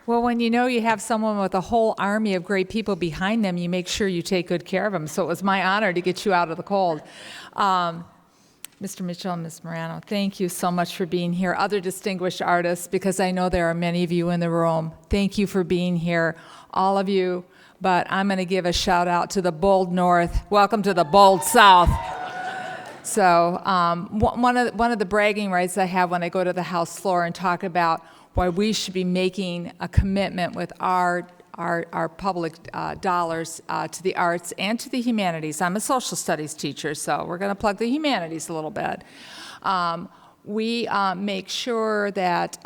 Well, when you know you have someone with a whole army of great people behind them, you make sure you take good care of them. So it was my honor to get you out of the cold. Mr. Mitchell and Ms. Morano, thank you so much for being here. Other distinguished artists, because I know there are many of you in the room, thank you for being here, all of you. But I'm going to give a shout out to the bold North. Welcome to the bold South. So one of the bragging rights I have when I go to the House floor and talk about why we should be making a commitment with our public dollars to the arts and to the humanities. I'm a social studies teacher, so we're going to plug the humanities a little bit. We make sure that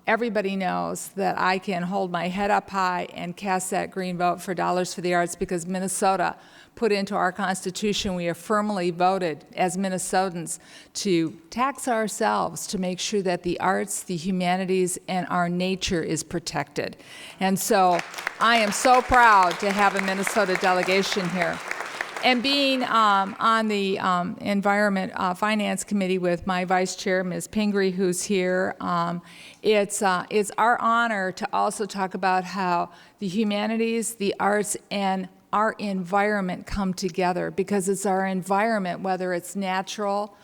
everybody knows that I can hold my head up high and cast that green vote for Dollars for the Arts, because Minnesota put into our Constitution, we have firmly voted as Minnesotans to tax ourselves to make sure that the arts, the humanities, and our nature is protected. And so I am so proud to have a Minnesota delegation here. And being on the Environment Finance Committee with my vice chair, Ms. Pingree, who's here, it's our honor to also talk about how the humanities, the arts, and our environment come together, because it's our environment, whether it's natural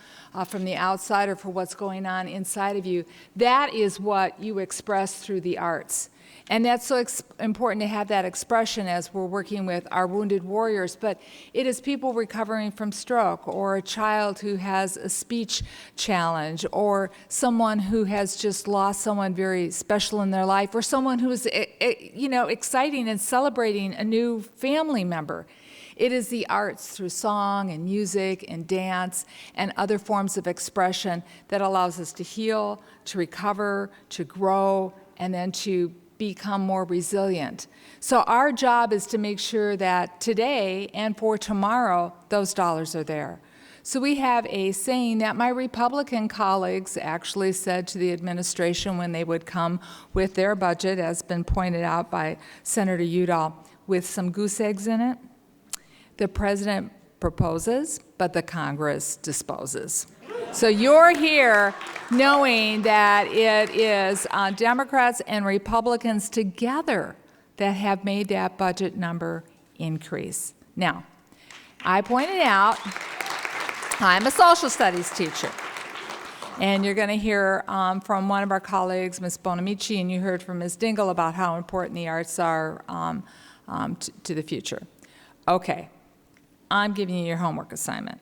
from the outside or for what's going on inside of you, that is what you express through the arts. And that's so important to have that expression as we're working with our wounded warriors. But it is people recovering from stroke, or a child who has a speech challenge, or someone who has just lost someone very special in their life, or someone who's exciting and celebrating a new family member. It is the arts through song and music and dance and other forms of expression that allows us to heal, to recover, to grow, and then to become more resilient. So our job is to make sure that today and for tomorrow, those dollars are there. So we have a saying that my Republican colleagues actually said to the administration when they would come with their budget, as been pointed out by Senator Udall, with some goose eggs in it. The president proposes, but the Congress disposes. So you're here knowing that it is Democrats and Republicans together that have made that budget number increase. Now, I pointed out I'm a social studies teacher. And you're going to hear from one of our colleagues, Ms. Bonamici, and you heard from Ms. Dingle about how important the arts are to the future. Okay, I'm giving you your homework assignment.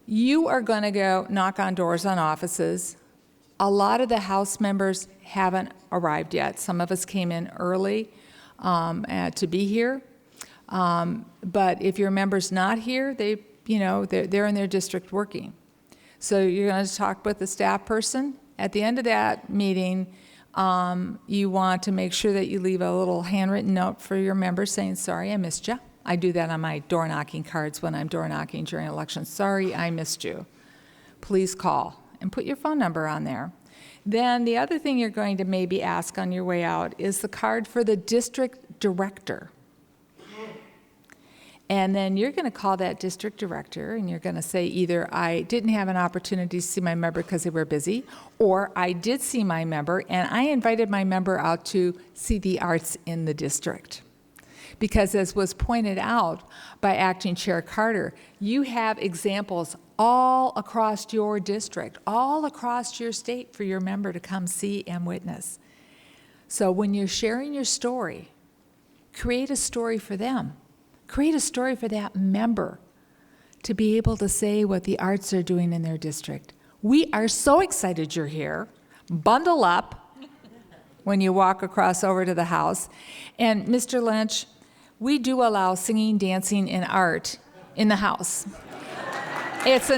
You are going to go knock on doors on offices. A lot of the House members haven't arrived yet. Some of us came in early to be here. But if your member's not here, they're in their district working. So you're going to talk with the staff person. At the end of that meeting, you want to make sure that you leave a little handwritten note for your members saying, sorry, I missed you. I do that on my door knocking cards when I'm door knocking during elections. Sorry, I missed you. Please call, and put your phone number on there. Then the other thing you're going to maybe ask on your way out is the card for the district director. And then you're going to call that district director, and you're going to say either I didn't have an opportunity to see my member because they were busy, or I did see my member and I invited my member out to see the arts in the district. Because as was pointed out by Acting Chair Carter, you have examples all across your district, all across your state for your member to come see and witness. So when you're sharing your story, create a story for them. Create a story for that member to be able to say what the arts are doing in their district. We are so excited you're here. Bundle up when you walk across over to the House. And Mr. Lynch, we do allow singing, dancing, and art in the House. It's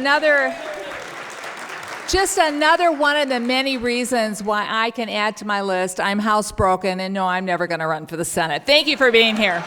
just another one of the many reasons why I can add to my list, I'm housebroken, and no, I'm never going to run for the Senate. Thank you for being here.